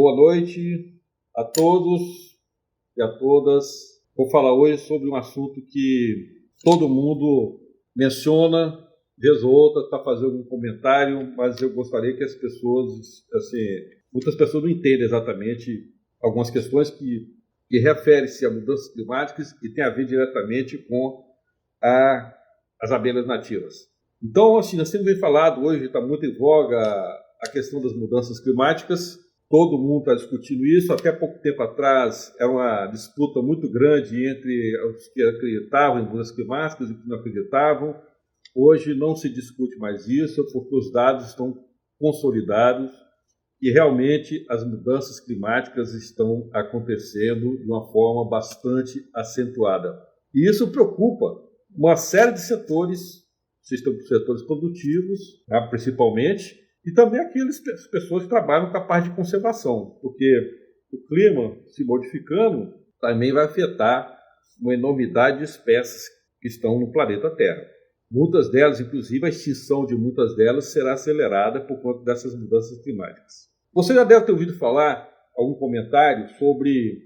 Boa noite a todos e a todas. Vou falar hoje sobre um assunto que todo mundo menciona, vez ou outra está fazendo um comentário, mas eu gostaria que as pessoas, muitas pessoas não entendem exatamente algumas questões que referem-se a mudanças climáticas e tem a ver diretamente com as abelhas nativas. Então, nós temos falado hoje, está muito em voga a questão das mudanças climáticas. Todo mundo está discutindo isso. Até pouco tempo atrás, era uma disputa muito grande entre os que acreditavam em mudanças climáticas e os que não acreditavam. Hoje não se discute mais isso, porque os dados estão consolidados e realmente as mudanças climáticas estão acontecendo de uma forma bastante acentuada. E isso preocupa uma série de setores produtivos, né, principalmente, e também aquelas pessoas que trabalham com a parte de conservação, porque o clima se modificando também vai afetar uma enormidade de espécies que estão no planeta Terra. Muitas delas, inclusive, a extinção de muitas delas será acelerada por conta dessas mudanças climáticas. Você já deve ter ouvido falar algum comentário sobre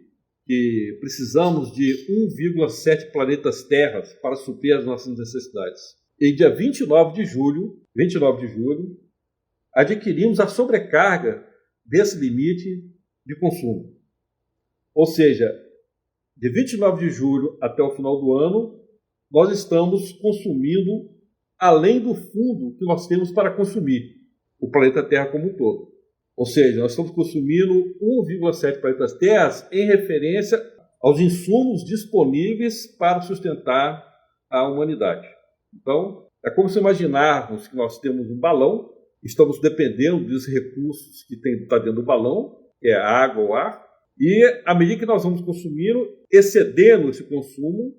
que precisamos de 1,7 planetas Terras para suprir as nossas necessidades. E dia 29 de julho, adquirimos a sobrecarga desse limite de consumo. Ou seja, de 29 de julho até o final do ano, nós estamos consumindo além do fundo que nós temos para consumir, o planeta Terra como um todo. Ou seja, nós estamos consumindo 1,7 planetas Terra em referência aos insumos disponíveis para sustentar a humanidade. Então, é como se imaginarmos que nós temos um balão, estamos dependendo dos recursos que está dentro do balão, que é a água ou ar, e à medida que nós vamos consumindo, excedendo esse consumo,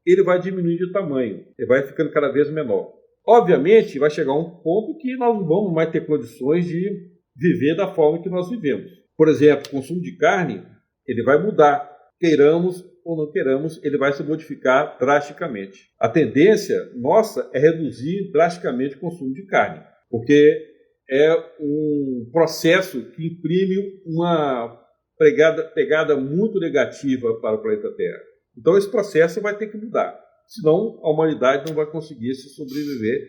ele vai diminuindo de tamanho, ele vai ficando cada vez menor. Obviamente, vai chegar um ponto que nós não vamos mais ter condições de viver da forma que nós vivemos. Por exemplo, o consumo de carne, ele vai mudar, queiramos ou não queiramos, ele vai se modificar drasticamente. A tendência nossa é reduzir drasticamente o consumo de carne, porque é um processo que imprime uma pegada muito negativa para o planeta Terra. Então esse processo vai ter que mudar, senão a humanidade não vai conseguir se sobreviver,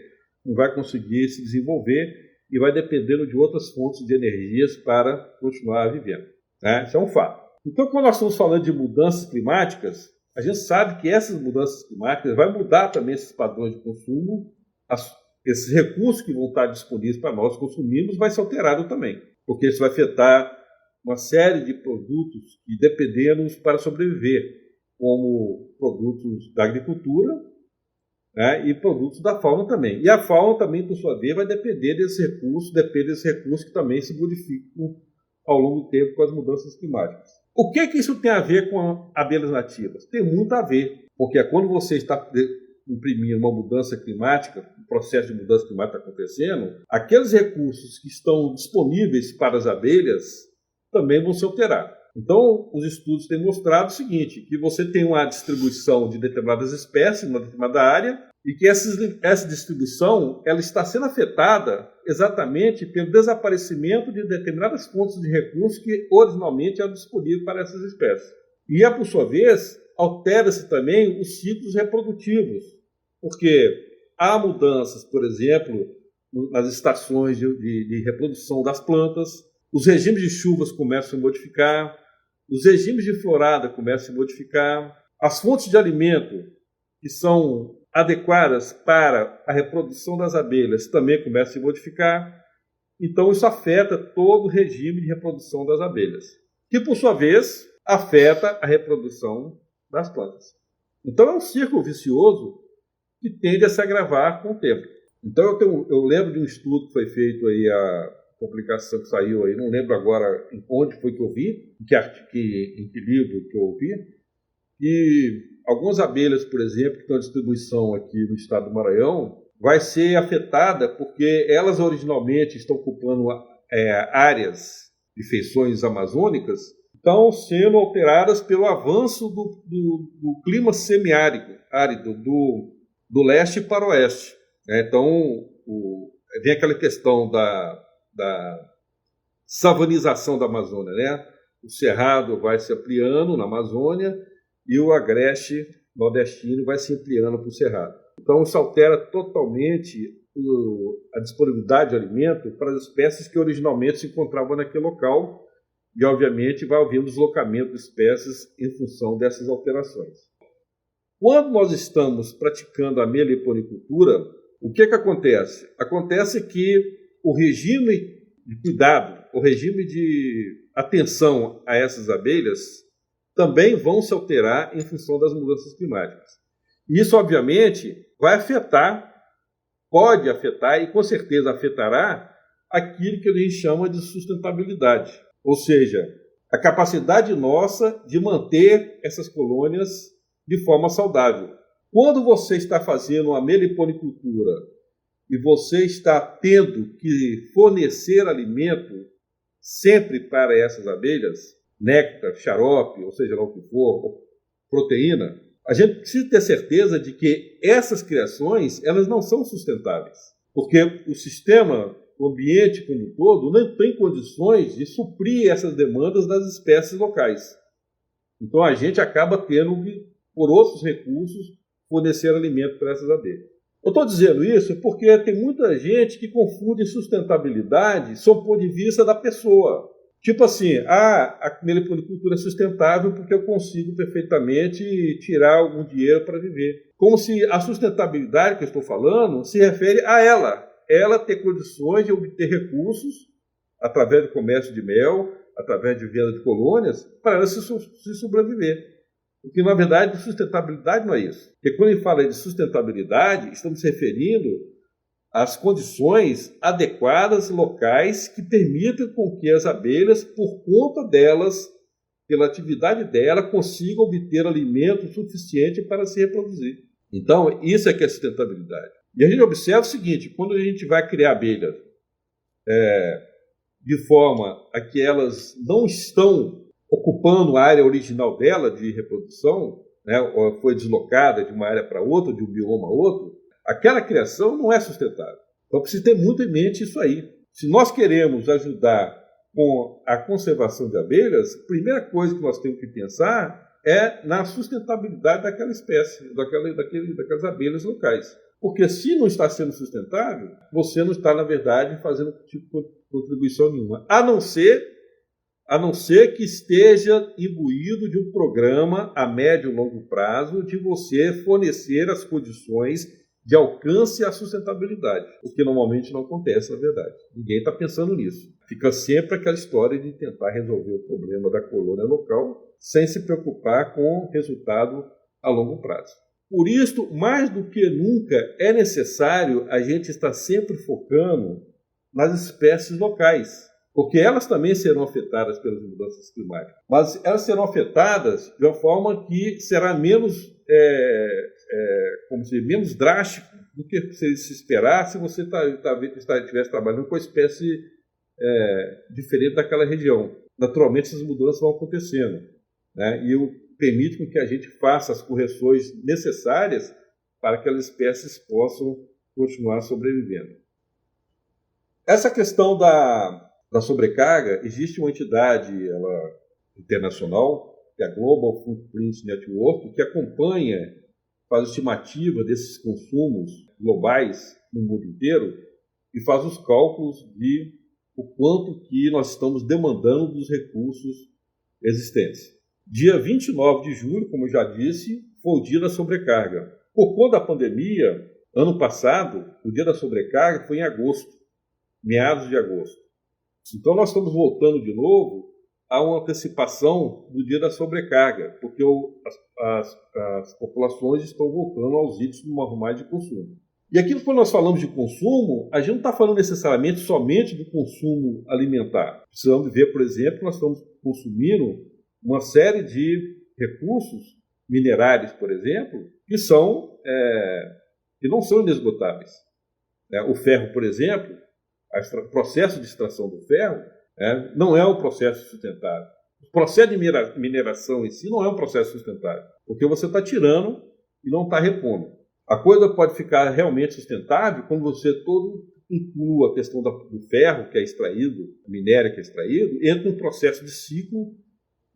não vai conseguir se desenvolver e vai dependendo de outras fontes de energias para continuar vivendo. Né? Isso é um fato. Então, quando nós estamos falando de mudanças climáticas, a gente sabe que essas mudanças climáticas vão mudar também esses padrões de consumo, esses recursos que vão estar disponíveis para nós consumirmos vai ser alterado também, porque isso vai afetar uma série de produtos que dependemos para sobreviver, como produtos da agricultura, né, e produtos da fauna também. E a fauna também, por sua vez, vai depender desses recursos que também se modificam ao longo do tempo com as mudanças climáticas. O que isso tem a ver com abelhas nativas? Tem muito a ver, porque quando você está imprimindo uma mudança climática, o processo de mudança climática está acontecendo, aqueles recursos que estão disponíveis para as abelhas também vão se alterar. Então, os estudos têm mostrado o seguinte, que você tem uma distribuição de determinadas espécies numa determinada área e que essa distribuição ela está sendo afetada exatamente pelo desaparecimento de determinadas fontes de recursos que originalmente eram disponíveis para essas espécies. E, por sua vez, altera-se também os ciclos reprodutivos, porque há mudanças, por exemplo, nas estações de reprodução das plantas, os regimes de chuvas começam a se modificar, os regimes de florada começam a se modificar, as fontes de alimento que são adequadas para a reprodução das abelhas também começam a se modificar. Então isso afeta todo o regime de reprodução das abelhas, que por sua vez afeta a reprodução das plantas. Então é um círculo vicioso que tende a se agravar com o tempo. Então eu lembro de um estudo que foi feito aí, a publicação que saiu aí, não lembro agora onde foi que eu vi, em que livro que eu ouvi, e algumas abelhas, por exemplo, que estão em distribuição aqui no estado do Maranhão, vai ser afetada porque elas originalmente estão ocupando áreas de feições amazônicas, estão sendo alteradas pelo avanço do clima semiárido do leste para o oeste. Então, vem aquela questão da savanização da Amazônia, né? O cerrado vai se ampliando na Amazônia e o agreste nordestino vai se ampliando para o cerrado. Então, isso altera totalmente a disponibilidade de alimento para as espécies que originalmente se encontravam naquele local e, obviamente, vai havendo deslocamento de espécies em função dessas alterações. Quando nós estamos praticando a meliponicultura, o que acontece? Acontece que o regime de cuidado, o regime de atenção a essas abelhas também vão se alterar em função das mudanças climáticas. E isso, obviamente, vai afetar, pode afetar e com certeza afetará aquilo que a gente chama de sustentabilidade. Ou seja, a capacidade nossa de manter essas colônias de forma saudável. Quando você está fazendo uma meliponicultura e você está tendo que fornecer alimento sempre para essas abelhas, néctar, xarope, ou seja lá o que for, proteína, a gente precisa ter certeza de que essas criações elas não são sustentáveis, porque o sistema, o ambiente como um todo, não tem condições de suprir essas demandas das espécies locais. Então a gente acaba tendo que, por outros recursos, fornecer alimento para essas abelhas. Eu estou dizendo isso porque tem muita gente que confunde sustentabilidade sob o ponto de vista da pessoa. Tipo assim, a meliponicultura é sustentável porque eu consigo perfeitamente tirar algum dinheiro para viver. Como se a sustentabilidade que eu estou falando se refere a ela ter condições de obter recursos através do comércio de mel, através de venda de colônias, para ela se sobreviver. Porque, na verdade, sustentabilidade não é isso. Porque quando a gente fala de sustentabilidade, estamos se referindo às condições adequadas locais que permitam com que as abelhas, por conta delas, pela atividade dela, consigam obter alimento suficiente para se reproduzir. Então, isso é que é sustentabilidade. E a gente observa o seguinte, quando a gente vai criar abelhas de forma a que elas não estão ocupando a área original dela de reprodução, né, ou foi deslocada de uma área para outra, de um bioma a outro, aquela criação não é sustentável. Então precisa ter muito em mente isso aí. Se nós queremos ajudar com a conservação de abelhas, a primeira coisa que nós temos que pensar é na sustentabilidade daquela espécie, daquelas abelhas locais. Porque se não está sendo sustentável, você não está, na verdade, fazendo tipo de contribuição nenhuma. A não ser que esteja imbuído de um programa a médio e longo prazo de você fornecer as condições de alcance à sustentabilidade, o que normalmente não acontece, na verdade. Ninguém está pensando nisso. Fica sempre aquela história de tentar resolver o problema da colônia local sem se preocupar com o resultado a longo prazo. Por isso, mais do que nunca, é necessário a gente estar sempre focando nas espécies locais, porque elas também serão afetadas pelas mudanças climáticas. Mas elas serão afetadas de uma forma que será menos, menos drástico do que se esperar se você estivesse trabalhando com uma espécie diferente daquela região. Naturalmente, essas mudanças vão acontecendo, né? E permite com que a gente faça as correções necessárias para que aquelas espécies possam continuar sobrevivendo. Essa questão da sobrecarga, existe uma entidade internacional, que é a Global Footprint Network, que acompanha, faz estimativa desses consumos globais no mundo inteiro e faz os cálculos de o quanto que nós estamos demandando dos recursos existentes. Dia 29 de julho, como eu já disse, foi o dia da sobrecarga. Por conta da pandemia, ano passado, o dia da sobrecarga foi em agosto, meados de agosto. Então, nós estamos voltando de novo a uma antecipação do dia da sobrecarga, porque as populações estão voltando aos índices normais de consumo. E aqui, quando nós falamos de consumo, a gente não está falando necessariamente somente do consumo alimentar. Precisamos ver, por exemplo, que nós estamos consumindo uma série de recursos minerais, por exemplo, que não são inesgotáveis. O ferro, por exemplo, o processo de extração do ferro não é um processo sustentável. O processo de mineração em si não é um processo sustentável, porque você está tirando e não está repondo. A coisa pode ficar realmente sustentável quando você incluo a questão do ferro que é extraído, minério que é extraído, entra um processo de ciclo,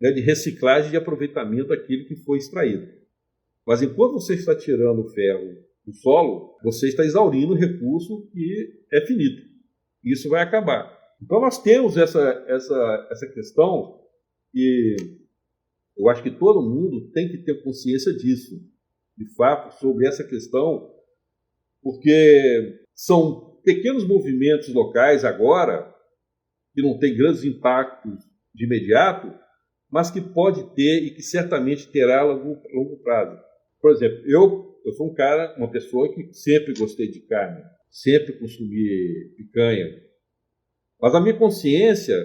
né, de reciclagem e de aproveitamento daquilo que foi extraído. Mas enquanto você está tirando o ferro do solo, você está exaurindo um recurso que é finito. Isso vai acabar. Então nós temos essa questão e eu acho que todo mundo tem que ter consciência disso, de fato, sobre essa questão, porque são pequenos movimentos locais agora, que não têm grandes impactos de imediato, mas que pode ter e que certamente terá a longo prazo. Por exemplo, eu sou uma pessoa que sempre gostei de carne, sempre consumi picanha, mas a minha consciência,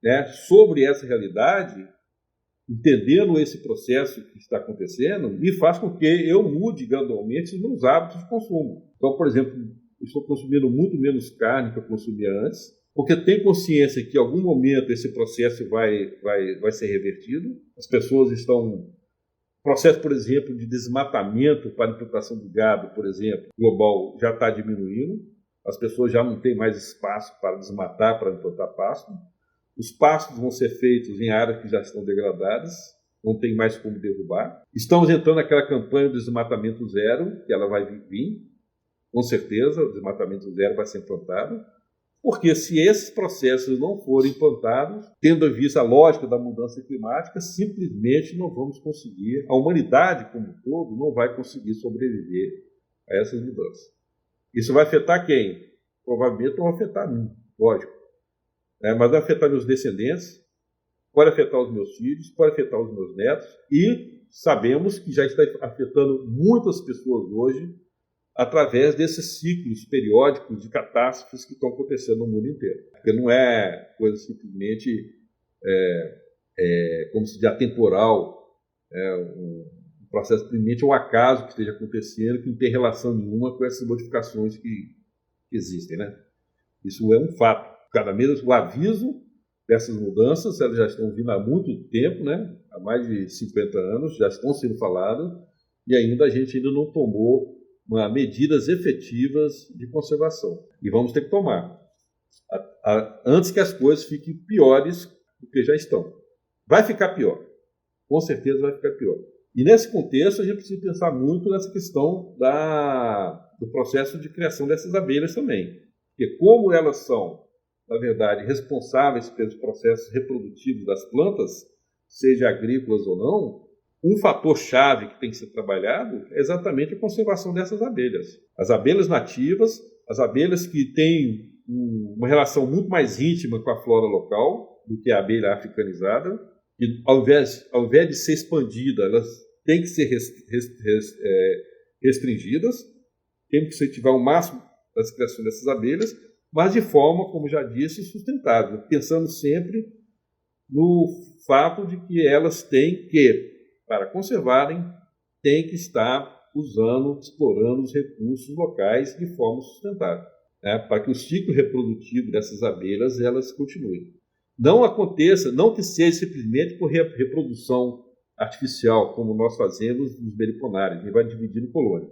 né, sobre essa realidade, entendendo esse processo que está acontecendo, me faz com que eu mude gradualmente os meus hábitos de consumo. Então, por exemplo, eu estou consumindo muito menos carne que eu consumia antes, porque tenho consciência que em algum momento esse processo vai ser revertido. As pessoas estão... O processo, por exemplo, de desmatamento para a implantação do gado, por exemplo, global, já está diminuindo. As pessoas já não têm mais espaço para desmatar, para implantar pasto. Os pastos vão ser feitos em áreas que já estão degradadas, não tem mais como derrubar. Estamos entrando naquela campanha do desmatamento zero, que ela vai vir, com certeza, o desmatamento zero vai ser implantado, porque se esses processos não forem implantados, tendo em vista a lógica da mudança climática, simplesmente não vamos conseguir, a humanidade como um todo não vai conseguir sobreviver a essas mudanças. Isso vai afetar quem? Provavelmente não vai afetar a mim, lógico. Mas vai afetar meus descendentes, pode afetar os meus filhos, pode afetar os meus netos, e sabemos que já está afetando muitas pessoas hoje através desses ciclos periódicos de catástrofes que estão acontecendo no mundo inteiro. Porque não é coisa simplesmente, como se diz, atemporal, um processo simplesmente um acaso que esteja acontecendo, que não tem relação nenhuma com essas modificações que existem, né? Isso é um fato. Cada vez o aviso dessas mudanças, elas já estão vindo há muito tempo, né? Há mais de 50 anos, já estão sendo faladas, e ainda a gente ainda não tomou medidas efetivas de conservação. E vamos ter que tomar, antes que as coisas fiquem piores do que já estão. Vai ficar pior, com certeza vai ficar pior. E nesse contexto a gente precisa pensar muito nessa questão do processo de criação dessas abelhas também. Porque como elas são, na verdade, responsáveis pelos processos reprodutivos das plantas, seja agrícolas ou não, um fator-chave que tem que ser trabalhado é exatamente a conservação dessas abelhas. As abelhas nativas, as abelhas que têm uma relação muito mais íntima com a flora local do que a abelha africanizada, que ao invés de ser expandida, elas têm que ser restringidas, tem que incentivar o máximo da criação dessas abelhas, mas de forma, como já disse, sustentável, pensando sempre no fato de que elas têm que, para conservarem, têm que estar explorando os recursos locais de forma sustentável, né, para que o ciclo reprodutivo dessas abelhas elas continuem. Não aconteça, não que seja simplesmente por reprodução artificial, como nós fazemos nos meliponários, a gente vai dividir em colônia.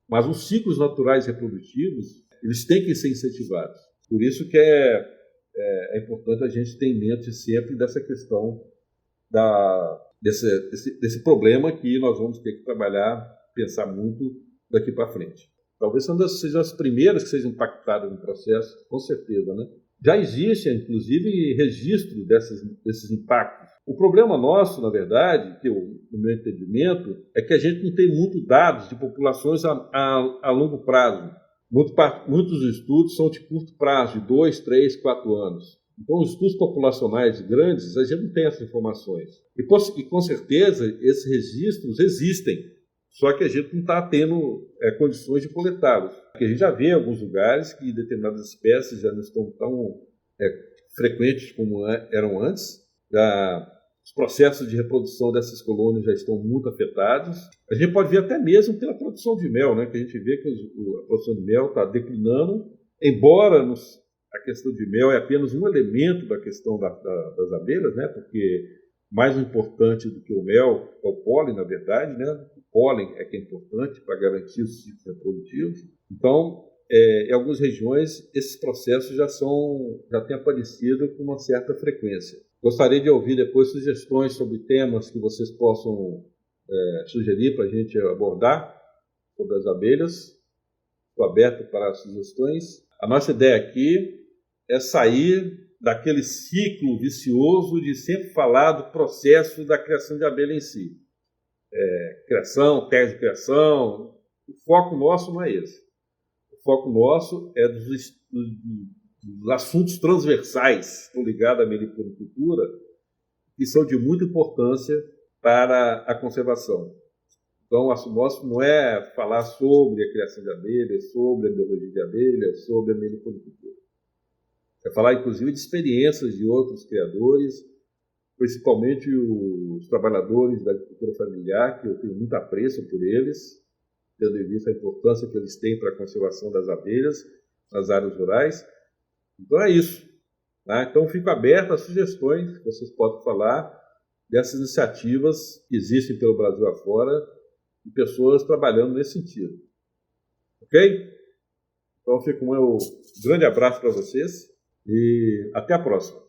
Mas os ciclos naturais reprodutivos, eles têm que ser incentivados. Por isso que é importante a gente ter em mente sempre dessa questão desse problema que nós vamos ter que trabalhar, pensar muito daqui para frente. Talvez sejam as primeiras que sejam impactadas no processo, com certeza, né? Já existe, inclusive, registro desses impactos. O problema nosso, na verdade, no meu entendimento, é que a gente não tem muitos dados de populações a longo prazo. Muitos estudos são de curto prazo, de 2, 3, 4 anos. Então, os estudos populacionais grandes, a gente não tem essas informações. E com certeza, esses registros existem, só que a gente não está tendo condições de coletá-los. Porque a gente já vê em alguns lugares que determinadas espécies já não estão tão frequentes como eram antes. Os processos de reprodução dessas colônias já estão muito afetados. A gente pode ver até mesmo pela produção de mel, né? Que a gente vê que a produção de mel está declinando, embora a questão de mel é apenas um elemento da questão das abelhas, né? Porque mais importante do que o mel é o pólen, na verdade, né? O pólen é que é importante para garantir os ciclos reprodutivos. Então, em algumas regiões, esses processos já têm aparecido com uma certa frequência. Gostaria de ouvir depois sugestões sobre temas que vocês possam sugerir para a gente abordar sobre as abelhas. Estou aberto para sugestões. A nossa ideia aqui é sair daquele ciclo vicioso de sempre falar do processo da criação de abelha em si. Criação, teste de criação. O foco nosso não é esse. O foco nosso é dos assuntos transversais que estão ligados à meliponicultura, que são de muita importância para a conservação. Então, o nosso não é falar sobre a criação de abelhas, sobre a biologia de abelhas, sobre a meliponicultura. É falar, inclusive, de experiências de outros criadores, principalmente os trabalhadores da agricultura familiar, que eu tenho muito apreço por eles, tendo em vista a importância que eles têm para a conservação das abelhas nas áreas rurais. Então é isso. Tá? Então fico aberto a sugestões que vocês podem falar dessas iniciativas que existem pelo Brasil afora e pessoas trabalhando nesse sentido. Ok? Então fica um grande abraço para vocês e até a próxima.